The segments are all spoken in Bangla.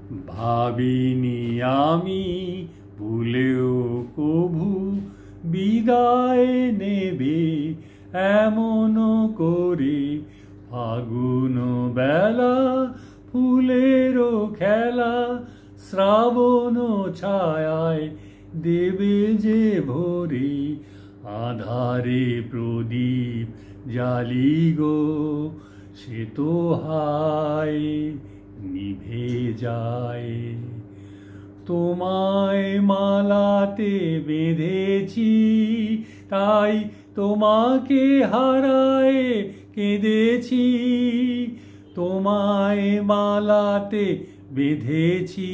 ভাবিনি আমি ভুলেও কভু বিদায় নেবে এমন করে। ফাগুন বেলা ফুলেরও খেলা, শ্রাবণ ছায়ায় দেবে যে ভরে। আধারে প্রদীপ জ্বালি গো, সে তো হায় নিভে যায়। তোমায় মালাতে বেঁধেছি, তাই তোমাকে হারায় কেঁদেছি। তোমায় মালাতে বেঁধেছি,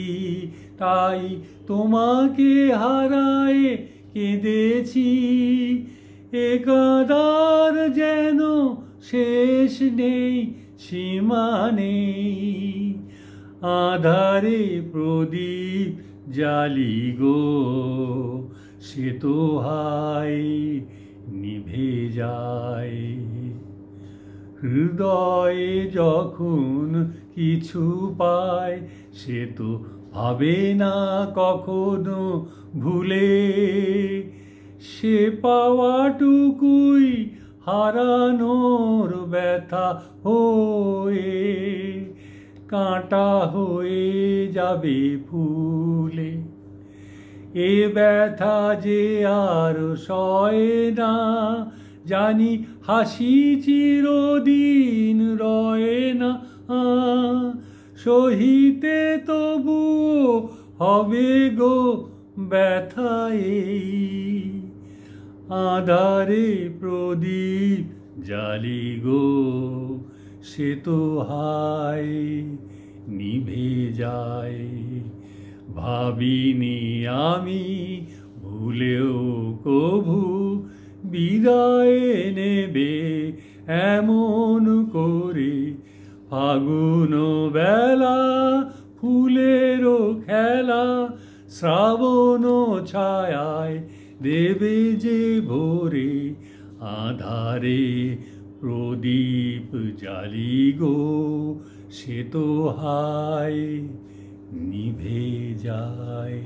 তাই তোমাকে হারায় কেঁদেছি। এ কাঁদার যেন শেষ নেই, সীমা নেই। আধারে প্রদীপ জ্বালি গো, সে তো হায় নিভে যায়। হৃদয়ে যখন কিছু পায়, সে তো ভাবে না কখনো ভুলে। সে পাওয়াটুকুই হারানোর ব্যথা হয়ে কাঁটা হয়ে যাবে ফুলে। এ ব্যথা যে আর সয় না, জানি হাসি চিরদিন রয় না। সহিতে তবুও হবে গো ব্যথা এই। আধারে প্রদীপ জ্বালি গো, সে তো হায় নিভে যায়। ভাবিনি আমি ভুলেও কভু বিদায় নেবে এমন করে। ফাগুন বেলা ফুলেরও খেলা, শ্রাবণ ছায়ায় দেবে যে ভরে। আধারে প্রদীপ জ্বালি গো, সে তো হায় নিভে যায়।